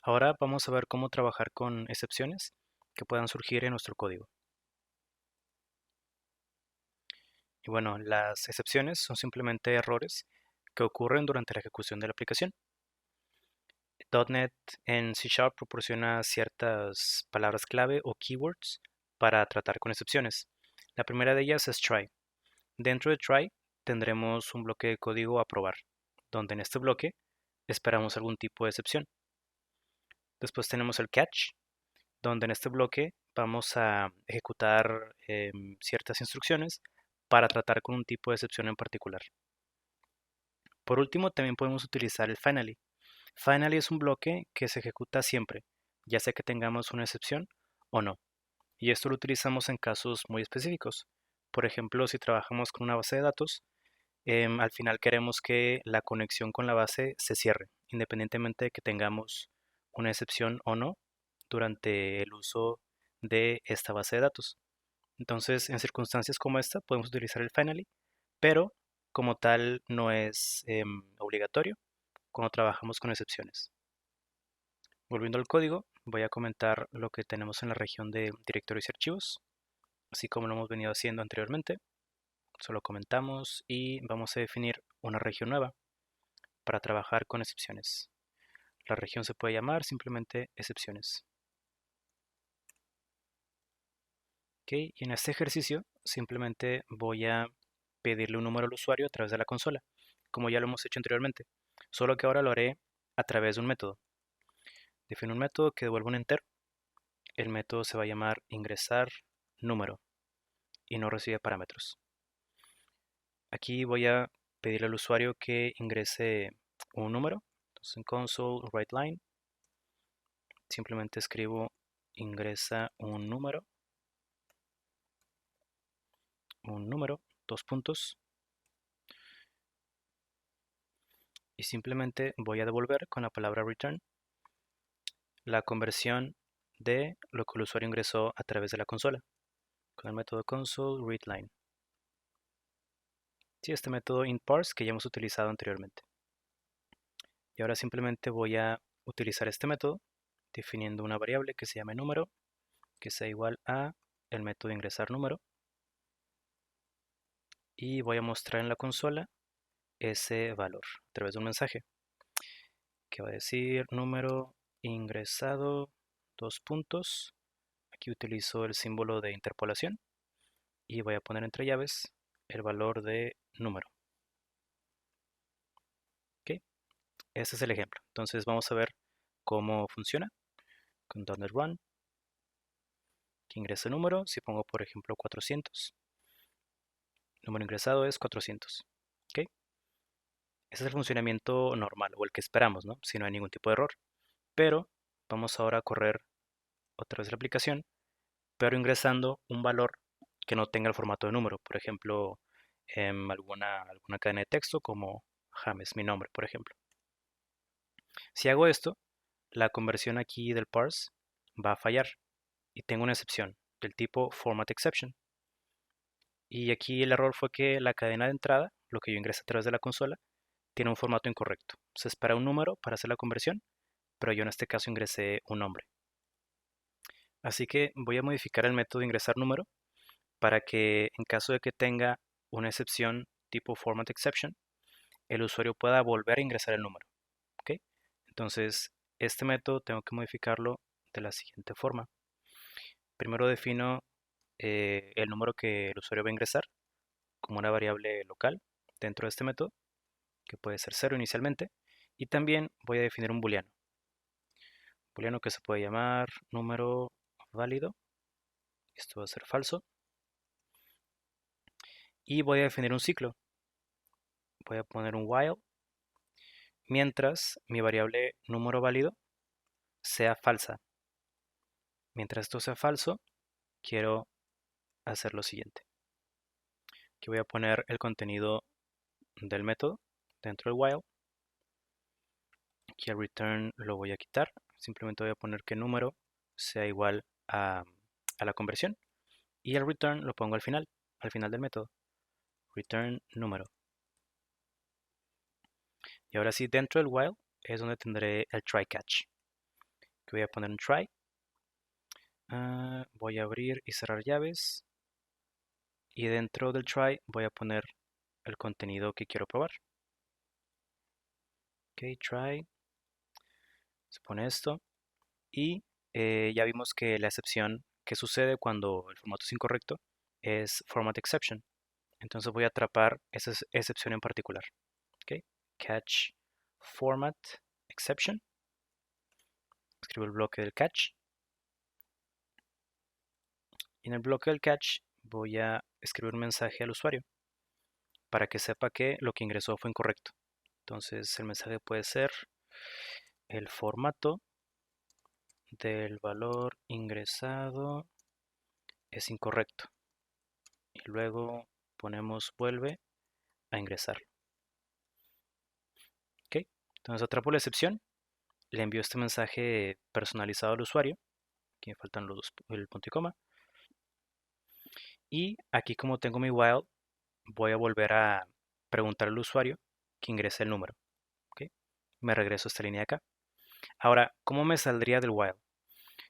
Ahora vamos a ver cómo trabajar con excepciones que puedan surgir en nuestro código. Y bueno, las excepciones son simplemente errores que ocurren durante la ejecución de la aplicación. .NET en C# proporciona ciertas palabras clave o keywords para tratar con excepciones. La primera de ellas es try. Dentro de try tendremos un bloque de código a probar, donde en este bloque esperamos algún tipo de excepción. Después tenemos el catch, donde en este bloque vamos a ejecutar ciertas instrucciones para tratar con un tipo de excepción en particular. Por último, también podemos utilizar el finally. Finally es un bloque que se ejecuta siempre, ya sea que tengamos una excepción o no. Y esto lo utilizamos en casos muy específicos. Por ejemplo, si trabajamos con una base de datos, al final queremos que la conexión con la base se cierre, independientemente de que tengamos una excepción o no durante el uso de esta base de datos. Entonces, en circunstancias como esta, podemos utilizar el finally, pero como tal no es obligatorio cuando trabajamos con excepciones. Volviendo al código, voy a comentar lo que tenemos en la región de directorios y archivos, así como lo hemos venido haciendo anteriormente. Solo comentamos y vamos a definir una región nueva para trabajar con excepciones. La región se puede llamar simplemente excepciones. Ok, y en este ejercicio simplemente voy a pedirle un número al usuario a través de la consola, como ya lo hemos hecho anteriormente, solo que ahora lo haré a través de un método. Defino un método que devuelva un entero. El método se va a llamar ingresar número y no recibe parámetros. Aquí voy a pedirle al usuario que ingrese un número. Entonces en console writeLine simplemente escribo ingresa un número, dos puntos, y simplemente voy a devolver con la palabra return la conversión de lo que el usuario ingresó a través de la consola con el método console readLine. Sí, este método inParse que ya hemos utilizado anteriormente. Y ahora simplemente voy a utilizar este método definiendo una variable que se llame número, que sea igual a el método ingresar número, y voy a mostrar en la consola ese valor a través de un mensaje que va a decir número ingresado, dos puntos. Aquí utilizo el símbolo de interpolación y voy a poner entre llaves el valor de número. ¿Ok? Este es el ejemplo. Entonces vamos a ver cómo funciona con .NET Run, que ingrese número. Si pongo por ejemplo 400, número ingresado es 400. ¿Ok? Ese es el funcionamiento normal o el que esperamos, ¿no? Si no hay ningún tipo de error. Pero vamos ahora a correr otra vez la aplicación, pero ingresando un valor que no tenga el formato de número. Por ejemplo, alguna cadena de texto como James, mi nombre, por ejemplo. Si hago esto, la conversión aquí del parse va a fallar y tengo una excepción del tipo format exception. Y aquí el error fue que la cadena de entrada, lo que yo ingresé a través de la consola, tiene un formato incorrecto. Se espera un número para hacer la conversión, pero yo en este caso ingresé un nombre. Así que voy a modificar el método ingresar número para que en caso de que tenga una excepción tipo format exception, el usuario pueda volver a ingresar el número. ¿Ok? Entonces, este método tengo que modificarlo de la siguiente forma. Primero defino el número que el usuario va a ingresar como una variable local dentro de este método, que puede ser 0 inicialmente, y también voy a definir un booleano. Booleano que se puede llamar número válido, esto va a ser falso, y voy a definir un ciclo. Voy a poner un while mientras mi variable número válido sea falsa. Mientras esto sea falso, quiero hacer lo siguiente. Aquí voy a poner el contenido del método dentro del while. Aquí el return lo voy a quitar. Simplemente voy a poner que número sea igual a la conversión. Y el return lo pongo al final del método. Return número. Y ahora sí, dentro del while es donde tendré el try catch. que voy a poner un try. Voy a abrir y cerrar llaves. Y dentro del try voy a poner el contenido que quiero probar. Ok, try. Se pone esto. Y ya vimos que la excepción que sucede cuando el formato es incorrecto es format exception. Entonces voy a atrapar esa excepción en particular. Ok, catch format exception. Escribo el bloque del catch. Y en el bloque del catch voy a escribir un mensaje al usuario para que sepa que lo que ingresó fue incorrecto. Entonces el mensaje puede ser: el formato del valor ingresado es incorrecto. Y luego ponemos vuelve a ingresar. Ok, entonces atrapo la excepción, le envío este mensaje personalizado al usuario. Aquí me faltan el punto y coma. Y aquí, como tengo mi while, voy a volver a preguntar al usuario que ingrese el número. ¿Ok? Me regreso a esta línea de acá. Ahora, ¿cómo me saldría del while?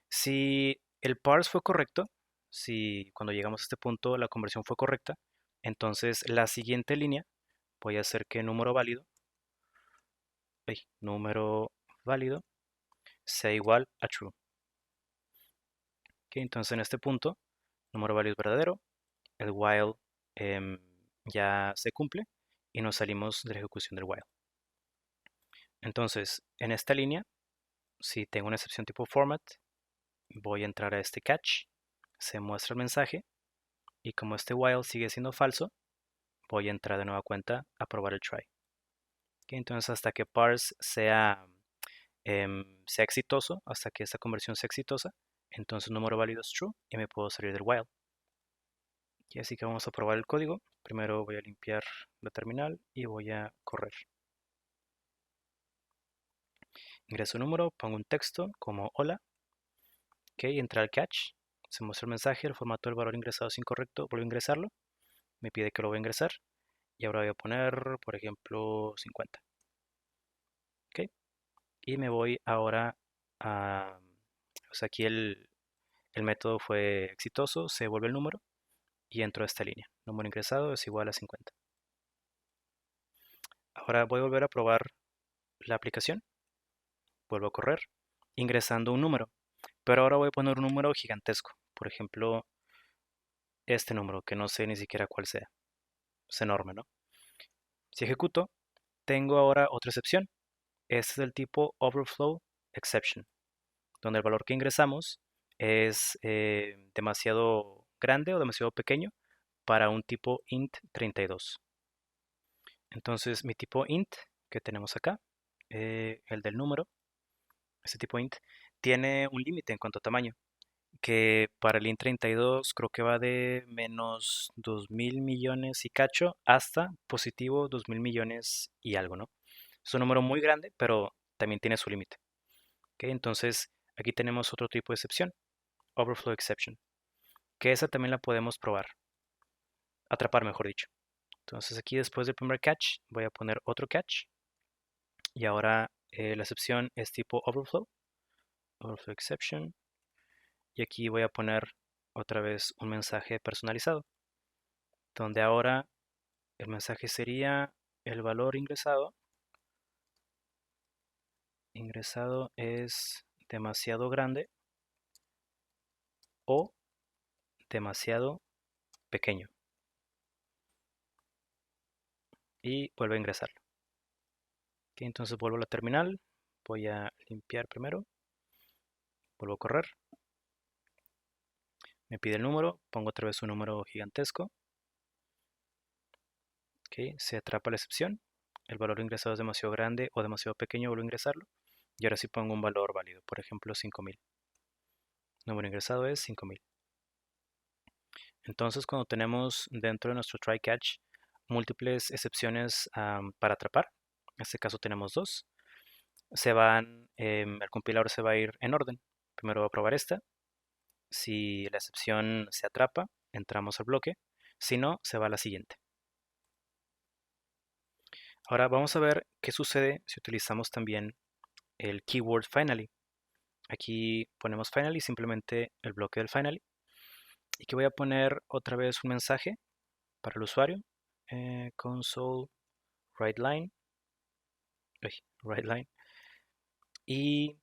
Si el parse fue correcto, si cuando llegamos a este punto la conversión fue correcta, entonces la siguiente línea voy a hacer que número válido sea igual a true. ¿Ok? Entonces en este punto, número válido es verdadero, el while ya se cumple y nos salimos de la ejecución del while. Entonces, en esta línea, si tengo una excepción tipo format, voy a entrar a este catch, se muestra el mensaje y como este while sigue siendo falso, voy a entrar de nueva cuenta a probar el try. ¿Okay? Entonces, hasta que parse sea exitoso, hasta que esta conversión sea exitosa, entonces el número válido es true y me puedo salir del while. Y así que vamos a probar el código. Primero voy a limpiar la terminal y voy a correr. Ingreso un número, pongo un texto como hola. Ok, entra al catch. Se muestra el mensaje, el formato del valor ingresado es incorrecto, vuelvo a ingresarlo. Me pide que lo voy a ingresar. Y ahora voy a poner, por ejemplo, 50. Ok, y me voy ahora a... O sea, aquí el método fue exitoso, se vuelve el número y entro a esta línea. Número ingresado es igual a 50. Ahora voy a volver a probar la aplicación. Vuelvo a correr, ingresando un número. Pero ahora voy a poner un número gigantesco. Por ejemplo, este número, que no sé ni siquiera cuál sea. Es enorme, ¿no? Si ejecuto, tengo ahora otra excepción. Este es del tipo Overflow Exception, donde el valor que ingresamos es demasiado grande o demasiado pequeño para un tipo int 32. Entonces mi tipo int que tenemos acá, el del número, este tipo int, tiene un límite en cuanto a tamaño, que para el int 32 creo que va de menos 2000 millones y cacho hasta positivo 2000 millones y algo, ¿no? Es un número muy grande, pero también tiene su límite. ¿Ok? Entonces aquí tenemos otro tipo de excepción, Overflow Exception, que esa también la podemos probar, atrapar mejor dicho. Entonces aquí después del primer catch voy a poner otro catch y ahora la excepción es tipo Overflow, Overflow Exception, y aquí voy a poner otra vez un mensaje personalizado, donde ahora el mensaje sería el valor ingresado es demasiado grande o demasiado pequeño. Y vuelvo a ingresarlo. Ok, entonces vuelvo a la terminal. Voy a limpiar primero. Vuelvo a correr. Me pide el número. Pongo otra vez un número gigantesco. Ok, se atrapa la excepción. El valor ingresado es demasiado grande o demasiado pequeño. Vuelvo a ingresarlo. Y ahora sí pongo un valor válido. Por ejemplo, 5000. Número ingresado es 5000. Entonces, cuando tenemos dentro de nuestro try catch múltiples excepciones para atrapar, en este caso tenemos dos, el compilador se va a ir en orden. Primero va a probar esta. Si la excepción se atrapa, entramos al bloque. Si no, se va a la siguiente. Ahora vamos a ver qué sucede si utilizamos también el keyword finally. Aquí ponemos finally, simplemente el bloque del finally. Y que voy a poner otra vez un mensaje para el usuario. Console write line. Write line. Y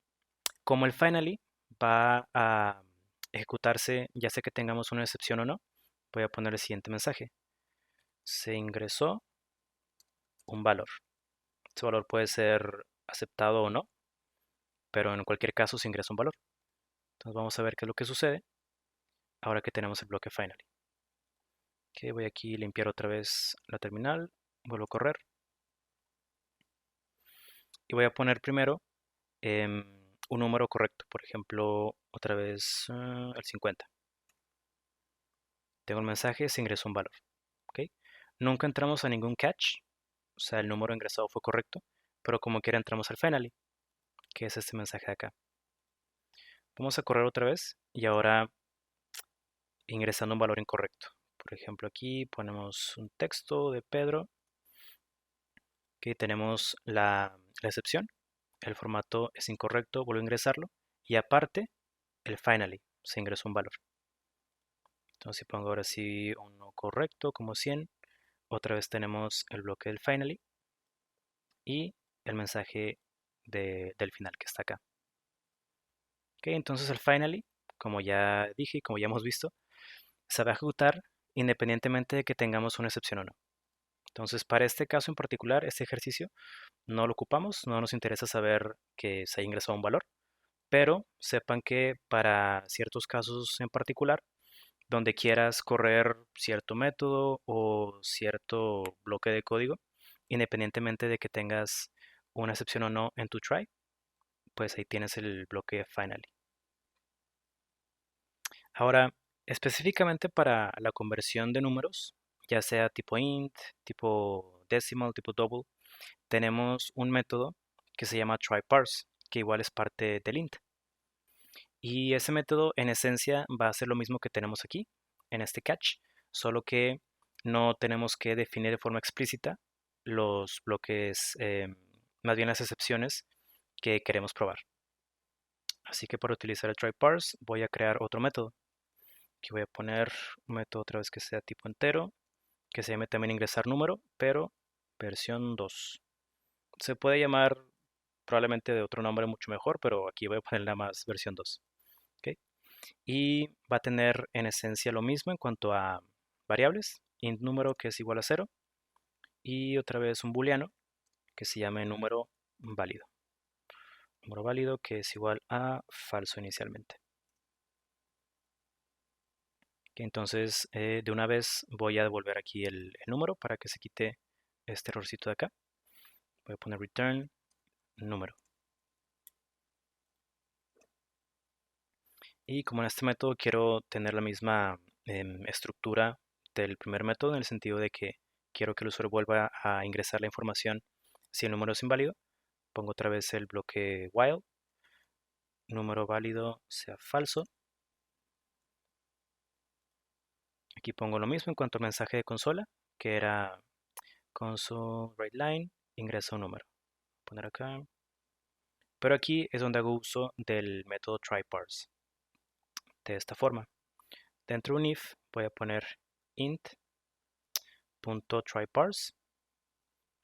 como el finally va a ejecutarse, ya sea que tengamos una excepción o no, voy a poner el siguiente mensaje. Se ingresó un valor. Ese valor puede ser aceptado o no, pero en cualquier caso se ingresa un valor. Entonces vamos a ver qué es lo que sucede ahora que tenemos el bloque finally. Ok, voy aquí a limpiar otra vez la terminal, vuelvo a correr y voy a poner primero un número correcto, por ejemplo, otra vez el 50. Tengo el mensaje, se ingresó un valor. ¿Ok? Nunca entramos a ningún catch, o sea, el número ingresado fue correcto, pero como quiera entramos al finally, que es este mensaje de acá. Vamos a correr otra vez y ahora ingresando un valor incorrecto. Por ejemplo, aquí ponemos un texto de Pedro, que tenemos la excepción, el formato es incorrecto, vuelvo a ingresarlo, y aparte, el finally, se ingresó un valor. Entonces si pongo ahora sí uno correcto, como 100, otra vez tenemos el bloque del finally y el mensaje del final que está acá. Ok, entonces el finally, como ya dije y como ya hemos visto, se va a ejecutar independientemente de que tengamos una excepción o no. Entonces, para este caso en particular, este ejercicio, no lo ocupamos, no nos interesa saber que se ha ingresado un valor, pero sepan que para ciertos casos en particular, donde quieras correr cierto método o cierto bloque de código, independientemente de que tengas una excepción o no en tu try, pues ahí tienes el bloque finally. Ahora, específicamente para la conversión de números, ya sea tipo int, tipo decimal, tipo double, tenemos un método que se llama tryparse, que igual es parte del int. Y ese método en esencia va a hacer lo mismo que tenemos aquí, en este catch, solo que no tenemos que definir de forma explícita los bloques, más bien las excepciones que queremos probar. Así que para utilizar el tryparse voy a crear otro método. Aquí voy a poner un método otra vez que sea tipo entero, que se llame también ingresar número, pero versión 2. Se puede llamar probablemente de otro nombre mucho mejor, pero aquí voy a poner nada más versión 2. ¿Ok? Y va a tener en esencia lo mismo en cuanto a variables, int número que es igual a 0 y otra vez un booleano que se llame número válido que es igual a falso inicialmente. Que entonces de una vez voy a devolver aquí el número para que se quite este errorcito de acá. Voy a poner return número. Y como en este método quiero tener la misma estructura del primer método, en el sentido de que quiero que el usuario vuelva a ingresar la información si el número es inválido, pongo otra vez el bloque while, número válido sea falso. Aquí pongo lo mismo en cuanto al mensaje de consola, que era console writeLine, ingresa un número. Poner acá. Pero aquí es donde hago uso del método tryparse. De esta forma. Dentro de un if voy a poner int.tryparse.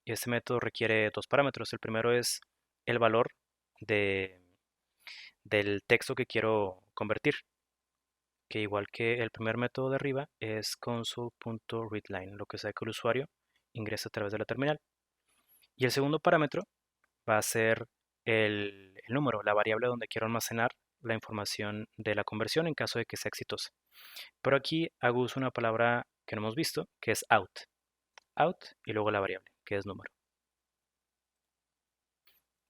Y este método requiere dos parámetros. El primero es el valor de, del texto que quiero convertir, que igual que el primer método de arriba es console.readline, lo que sea que el usuario ingrese a través de la terminal. Y el segundo parámetro va a ser el número, la variable donde quiero almacenar la información de la conversión en caso de que sea exitosa. Pero aquí hago uso de una palabra que no hemos visto, que es out. Out y luego la variable, que es número.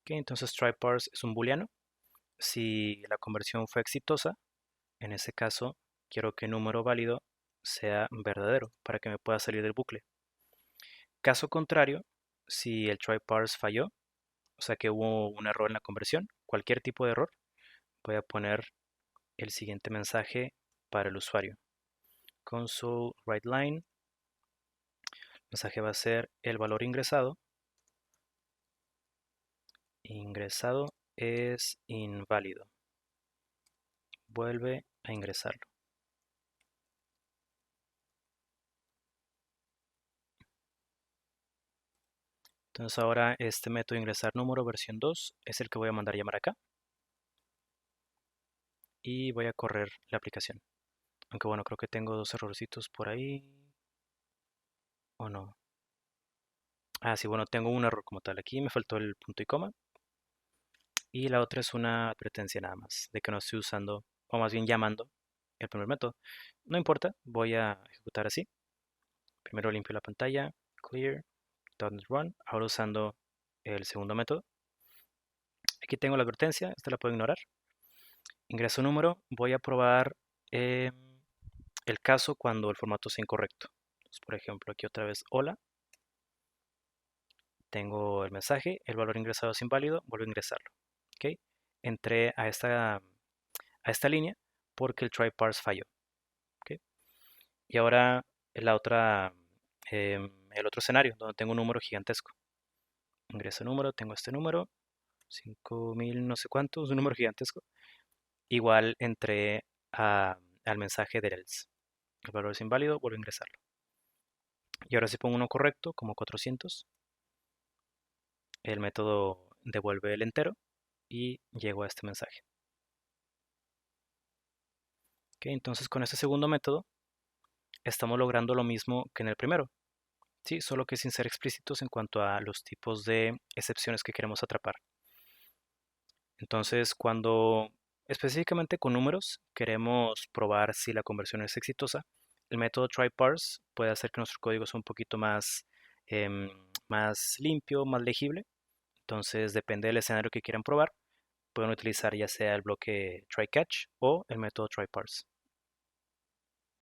Ok, entonces tryparse es un booleano. Si la conversión fue exitosa, en ese caso quiero que el número válido sea verdadero para que me pueda salir del bucle. Caso contrario, si el tryparse falló, o sea que hubo un error en la conversión, cualquier tipo de error, voy a poner el siguiente mensaje para el usuario. Console writeLine, el mensaje va a ser el valor ingresado. Ingresado es inválido. vuelve a ingresarlo. Entonces ahora este método de ingresar número versión 2 es el que voy a mandar llamar acá y voy a correr la aplicación. Aunque bueno, creo que tengo dos errorcitos por ahí. ¿O no? Ah, sí, bueno, tengo un error como tal. Aquí me faltó el punto y coma. Y la otra es una advertencia nada más, de que no estoy usando, o más bien llamando, el primer método. No importa, voy a ejecutar así. Primero limpio la pantalla, clear, .NET Run, ahora usando el segundo método. Aquí tengo la advertencia, esta la puedo ignorar. Ingreso número, voy a probar eh, el caso cuando el formato sea incorrecto. Entonces, por ejemplo, aquí otra vez, hola, tengo el mensaje, el valor ingresado es inválido, vuelvo a ingresarlo. ¿Ok? Entré a esta línea porque el try parse falló. ¿Ok? Y ahora la otra, el otro escenario, donde tengo un número gigantesco. Ingreso número, tengo este número, 5000 no sé cuántos, un número gigantesco. Igual entré al mensaje del else. El valor es inválido, vuelvo a ingresarlo. Y ahora si pongo uno correcto, como 400, el método devuelve el entero y llego a este mensaje. ¿Ok? Entonces con este segundo método estamos logrando lo mismo que en el primero. Sí, solo que sin ser explícitos en cuanto a los tipos de excepciones que queremos atrapar. Entonces, cuando específicamente con números queremos probar si la conversión es exitosa, el método tryparse puede hacer que nuestro código sea un poquito em, más limpio, más legible. Entonces, depende del escenario que quieran probar, pueden utilizar ya sea el bloque try-catch o el método tryparse.